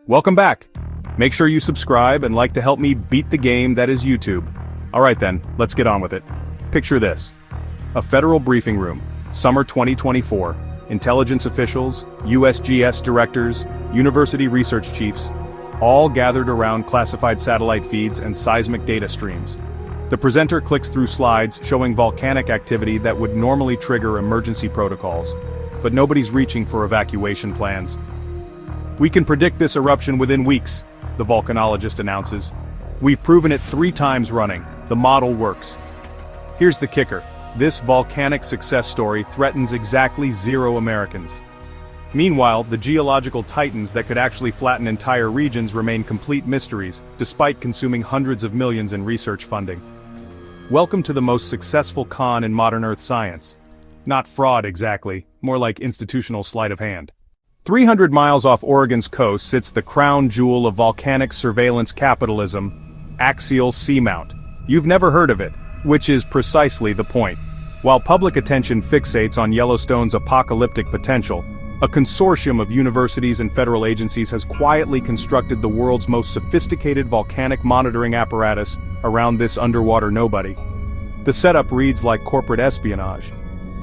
Welcome back. Make sure you subscribe and like to help me beat the game that is YouTube. Alright then, let's get on with it. Picture this. A federal briefing room, summer 2024, intelligence officials, USGS directors, university research chiefs, all gathered around classified satellite feeds and seismic data streams. The presenter clicks through slides showing volcanic activity that would normally trigger emergency protocols, but nobody's reaching for evacuation plans. "We can predict this eruption within weeks," the volcanologist announces. "We've proven it 3 times running. The model works." Here's the kicker. This volcanic success story threatens exactly 0 Americans. Meanwhile, the geological titans that could actually flatten entire regions remain complete mysteries, despite consuming hundreds of millions in research funding. Welcome to the most successful con in modern Earth science. Not fraud exactly, more like institutional sleight of hand. 300 miles off Oregon's coast sits the crown jewel of volcanic surveillance capitalism, Axial Seamount. You've never heard of it, which is precisely the point. While public attention fixates on Yellowstone's apocalyptic potential, a consortium of universities and federal agencies has quietly constructed the world's most sophisticated volcanic monitoring apparatus around this underwater nobody. The setup reads like corporate espionage.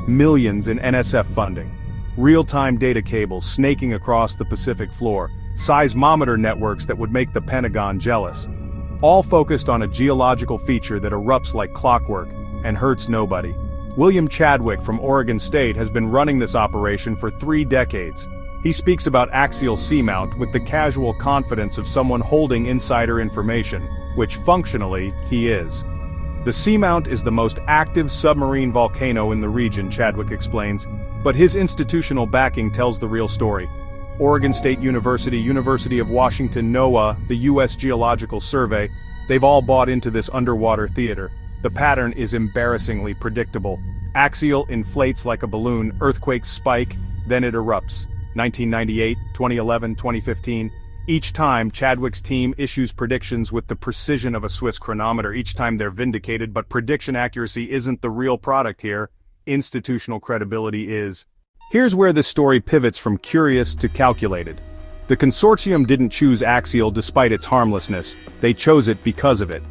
Millions in NSF funding, real-time data cables snaking across the Pacific floor, seismometer networks that would make the Pentagon jealous. All focused on a geological feature that erupts like clockwork and hurts nobody. William Chadwick from Oregon State has been running this operation for 3 decades. He speaks about Axial Seamount with the casual confidence of someone holding insider information, which functionally, he is. The Seamount is the most active submarine volcano in the region, Chadwick explains, but his institutional backing tells the real story. Oregon State University, University of Washington, NOAA, the U.S. Geological Survey, they've all bought into this underwater theater. The pattern is embarrassingly predictable. Axial inflates like a balloon, earthquakes spike, then it erupts. 1998, 2011, 2015. Each time, Chadwick's team issues predictions with the precision of a Swiss chronometer. Each time they're vindicated, but prediction accuracy isn't the real product here. Institutional credibility is. Here's where this story pivots from curious to calculated. The consortium didn't choose Axial despite its harmlessness, they chose it because of it.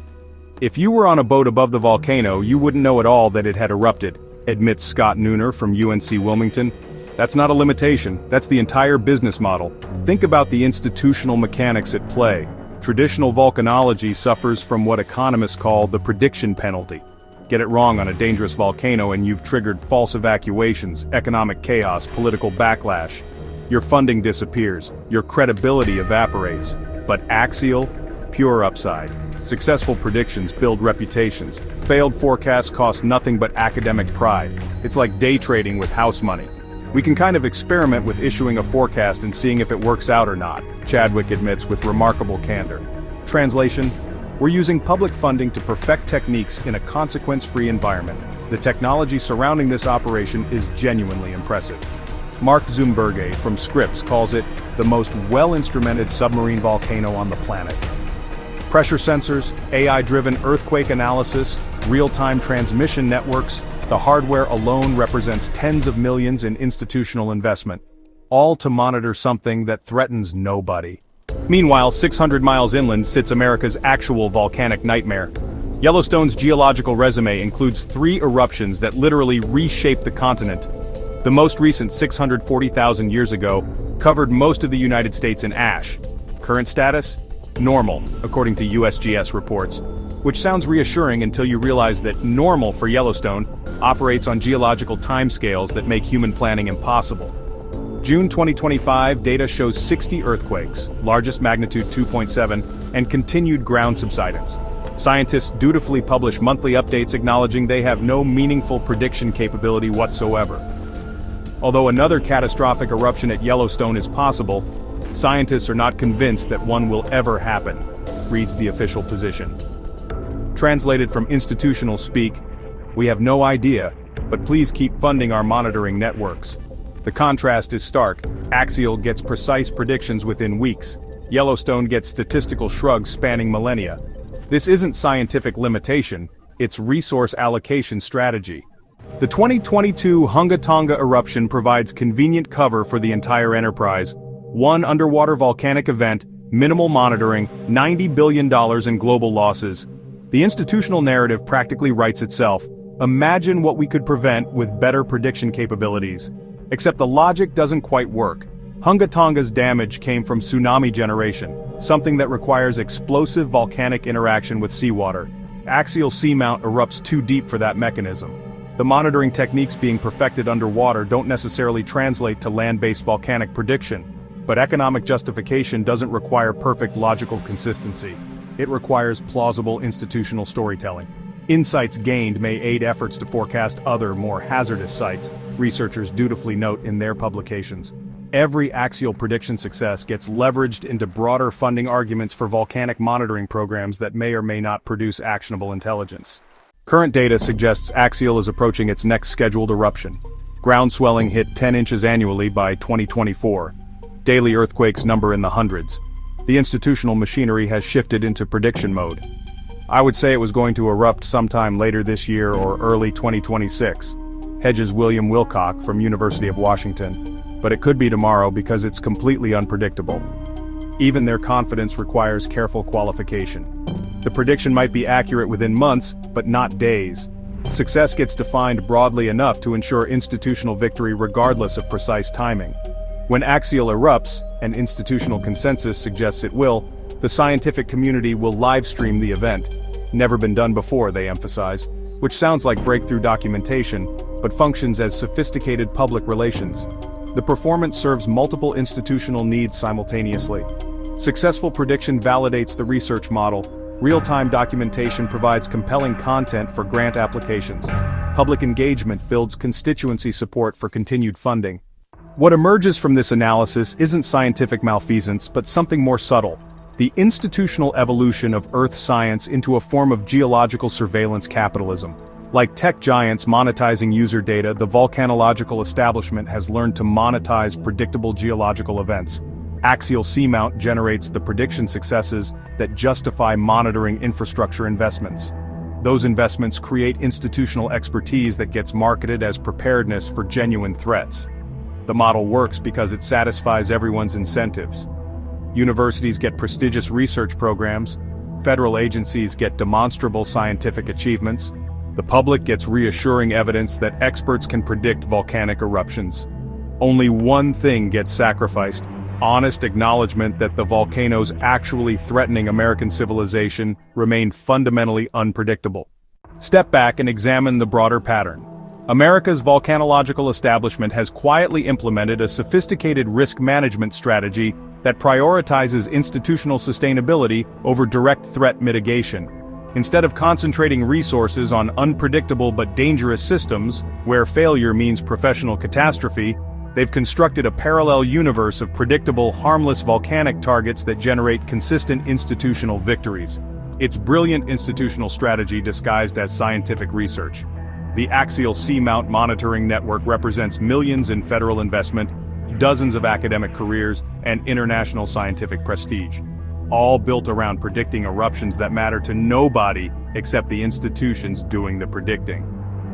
If you were on a boat above the volcano, you wouldn't know at all that it had erupted, admits Scott Nooner from UNC Wilmington. That's not a limitation, that's the entire business model. Think about the institutional mechanics at play. Traditional volcanology suffers from what economists call the prediction penalty. Get it wrong on a dangerous volcano and you've triggered false evacuations, economic chaos, political backlash. Your funding disappears, your credibility evaporates. But Axial? Pure upside. Successful predictions build reputations. Failed forecasts cost nothing but academic pride. It's like day trading with house money. We can kind of experiment with issuing a forecast and seeing if it works out or not, Chadwick admits with remarkable candor. Translation: we're using public funding to perfect techniques in a consequence-free environment. The technology surrounding this operation is genuinely impressive. Mark Zumberge from Scripps calls it the most well-instrumented submarine volcano on the planet. Pressure sensors, AI-driven earthquake analysis, real-time transmission networks, the hardware alone represents tens of millions in institutional investment, all to monitor something that threatens nobody. Meanwhile, 600 miles inland sits America's actual volcanic nightmare. Yellowstone's geological resume includes 3 eruptions that literally reshaped the continent. The most recent, 640,000 years ago, covered most of the United States in ash. Current status? Normal, according to USGS reports. Which sounds reassuring until you realize that normal for Yellowstone operates on geological timescales that make human planning impossible. June 2025 data shows 60 earthquakes, largest magnitude 2.7, and continued ground subsidence. Scientists dutifully publish monthly updates acknowledging they have no meaningful prediction capability whatsoever. Although another catastrophic eruption at Yellowstone is possible, scientists are not convinced that one will ever happen, reads the official position. Translated from institutional speak, we have no idea, but please keep funding our monitoring networks. The contrast is stark. Axial gets precise predictions within weeks. Yellowstone gets statistical shrugs spanning millennia. This isn't scientific limitation, it's resource allocation strategy. The 2022 Hunga Tonga eruption provides convenient cover for the entire enterprise. One underwater volcanic event, Minimal monitoring, $90 billion in global losses. The institutional narrative practically writes itself. Imagine what we could prevent with better prediction capabilities. Except the logic doesn't quite work. Hunga Tonga's damage came from tsunami generation, something that requires explosive volcanic interaction with seawater. Axial Seamount erupts too deep for that mechanism. The monitoring techniques being perfected underwater don't necessarily translate to land-based volcanic prediction. But economic justification doesn't require perfect logical consistency. It requires plausible institutional storytelling. Insights gained may aid efforts to forecast other, more hazardous sites, researchers dutifully note in their publications. Every axial prediction success gets leveraged into broader funding arguments for volcanic monitoring programs that may or may not produce actionable intelligence. Current data suggests Axial is approaching its next scheduled eruption. Ground swelling hit 10 inches annually by 2024. Daily earthquakes number in the hundreds. The institutional machinery has shifted into prediction mode. I would say it was going to erupt sometime later this year or early 2026. Hedges William Wilcock from University of Washington. But it could be tomorrow because it's completely unpredictable. Even their confidence requires careful qualification. The prediction might be accurate within months, but not days. Success gets defined broadly enough to ensure institutional victory regardless of precise timing. When Axial erupts, and institutional consensus suggests it will, the scientific community will live-stream the event. Never been done before, they emphasize, which sounds like breakthrough documentation, but functions as sophisticated public relations. The performance serves multiple institutional needs simultaneously. Successful prediction validates the research model. Real-time documentation provides compelling content for grant applications. Public engagement builds constituency support for continued funding. What emerges from this analysis isn't scientific malfeasance, but something more subtle. The institutional evolution of Earth science into a form of geological surveillance capitalism. Like tech giants monetizing user data, the volcanological establishment has learned to monetize predictable geological events. Axial Seamount generates the prediction successes that justify monitoring infrastructure investments. Those investments create institutional expertise that gets marketed as preparedness for genuine threats. The model works because it satisfies everyone's incentives. Universities get prestigious research programs, federal agencies get demonstrable scientific achievements, the public gets reassuring evidence that experts can predict volcanic eruptions. Only one thing gets sacrificed: honest acknowledgement that the volcanoes actually threatening American civilization remain fundamentally unpredictable. Step back and examine the broader pattern. America's volcanological establishment has quietly implemented a sophisticated risk management strategy that prioritizes institutional sustainability over direct threat mitigation. Instead of concentrating resources on unpredictable but dangerous systems, where failure means professional catastrophe, they've constructed a parallel universe of predictable, harmless volcanic targets that generate consistent institutional victories. It's brilliant institutional strategy disguised as scientific research. The Axial Seamount monitoring network represents millions in federal investment, dozens of academic careers, and international scientific prestige. All built around predicting eruptions that matter to nobody except the institutions doing the predicting.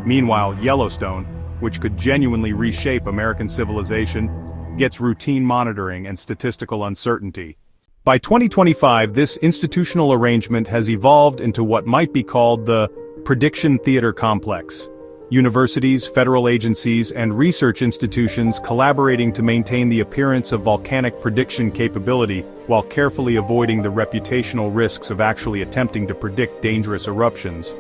Meanwhile, Yellowstone, which could genuinely reshape American civilization, gets routine monitoring and statistical uncertainty. By 2025, this institutional arrangement has evolved into what might be called the prediction theater complex. Universities, federal agencies, and research institutions collaborating to maintain the appearance of volcanic prediction capability while carefully avoiding the reputational risks of actually attempting to predict dangerous eruptions.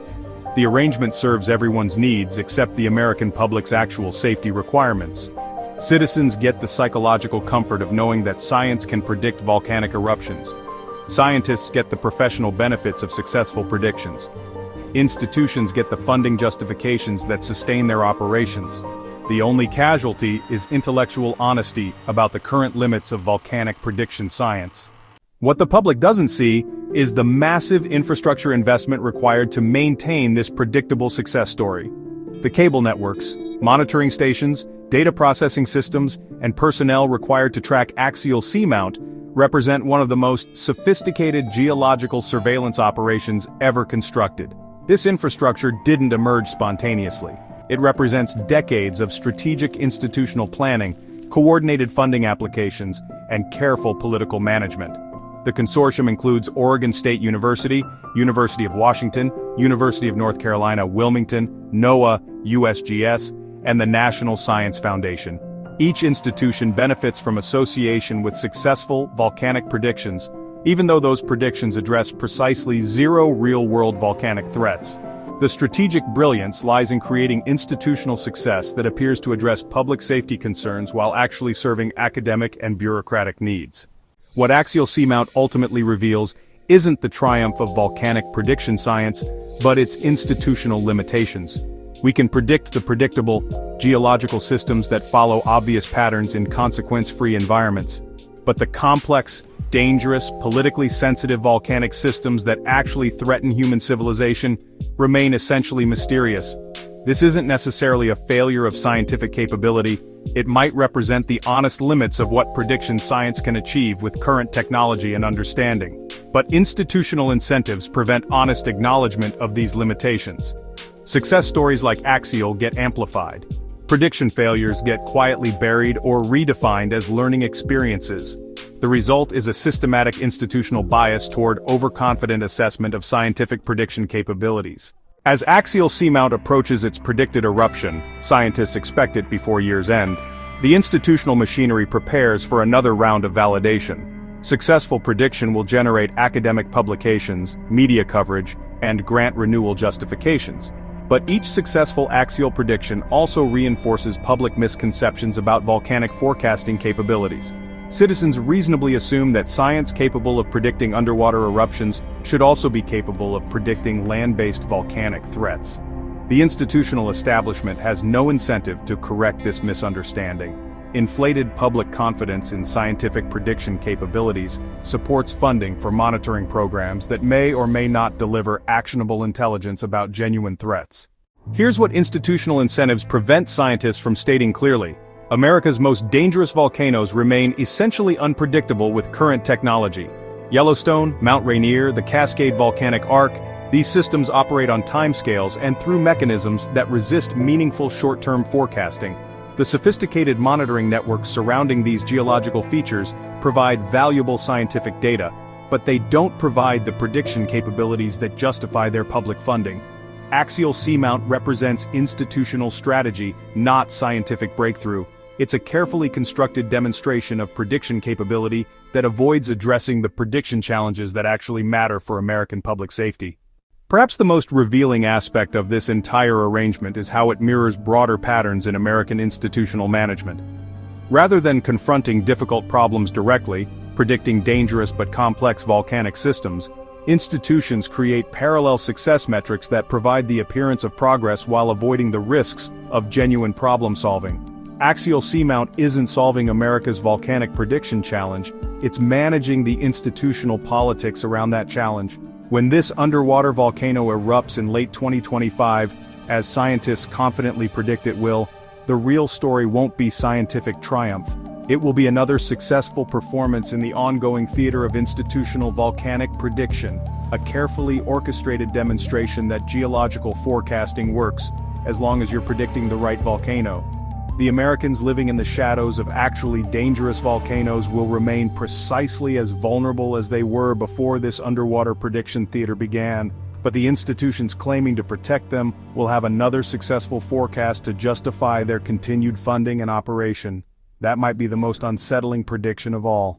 The arrangement serves everyone's needs except the American public's actual safety requirements. Citizens get the psychological comfort of knowing that science can predict volcanic eruptions. Scientists get the professional benefits of successful predictions. Institutions get the funding justifications that sustain their operations. The only casualty is intellectual honesty about the current limits of volcanic prediction science. What the public doesn't see is the massive infrastructure investment required to maintain this predictable success story. The cable networks, monitoring stations, data processing systems, and personnel required to track Axial Seamount represent one of the most sophisticated geological surveillance operations ever constructed. This infrastructure didn't emerge spontaneously. It represents decades of strategic institutional planning, coordinated funding applications, and careful political management. The consortium includes Oregon State University, University of Washington, University of North Carolina, Wilmington, NOAA, USGS, and the National Science Foundation. Each institution benefits from association with successful volcanic predictions, even though those predictions address precisely zero real-world volcanic threats. The strategic brilliance lies in creating institutional success that appears to address public safety concerns while actually serving academic and bureaucratic needs. What Axial Seamount ultimately reveals isn't the triumph of volcanic prediction science, but its institutional limitations. We can predict the predictable, geological systems that follow obvious patterns in consequence-free environments. But the complex, dangerous, politically sensitive volcanic systems that actually threaten human civilization remain essentially mysterious. This isn't necessarily a failure of scientific capability. It might represent the honest limits of what prediction science can achieve with current technology and understanding. But institutional incentives prevent honest acknowledgement of these limitations. Success stories like Axial get amplified. Prediction failures get quietly buried or redefined as learning experiences. The result is a systematic institutional bias toward overconfident assessment of scientific prediction capabilities. As Axial Seamount approaches its predicted eruption, scientists expect it before year's end, the institutional machinery prepares for another round of validation. Successful prediction will generate academic publications, media coverage, and grant renewal justifications. But each successful axial prediction also reinforces public misconceptions about volcanic forecasting capabilities. Citizens reasonably assume that science capable of predicting underwater eruptions should also be capable of predicting land-based volcanic threats. The institutional establishment has no incentive to correct this misunderstanding. Inflated public confidence in scientific prediction capabilities supports funding for monitoring programs that may or may not deliver actionable intelligence about genuine threats. Here's what institutional incentives prevent scientists from stating clearly. America's most dangerous volcanoes remain essentially unpredictable with current technology. Yellowstone, Mount Rainier, the Cascade Volcanic Arc, these systems operate on timescales and through mechanisms that resist meaningful short-term forecasting. The sophisticated monitoring networks surrounding these geological features provide valuable scientific data, but they don't provide the prediction capabilities that justify their public funding. Axial Seamount represents institutional strategy, not scientific breakthrough. It's a carefully constructed demonstration of prediction capability that avoids addressing the prediction challenges that actually matter for American public safety. Perhaps the most revealing aspect of this entire arrangement is how it mirrors broader patterns in American institutional management. Rather than confronting difficult problems directly, predicting dangerous but complex volcanic systems, institutions create parallel success metrics that provide the appearance of progress while avoiding the risks of genuine problem-solving. Axial Seamount isn't solving America's volcanic prediction challenge, it's managing the institutional politics around that challenge. When this underwater volcano erupts in late 2025, as scientists confidently predict it will, the real story won't be scientific triumph. It will be another successful performance in the ongoing theater of institutional volcanic prediction, a carefully orchestrated demonstration that geological forecasting works, as long as you're predicting the right volcano. The Americans living in the shadows of actually dangerous volcanoes will remain precisely as vulnerable as they were before this underwater prediction theater began, but the institutions claiming to protect them will have another successful forecast to justify their continued funding and operation. That might be the most unsettling prediction of all.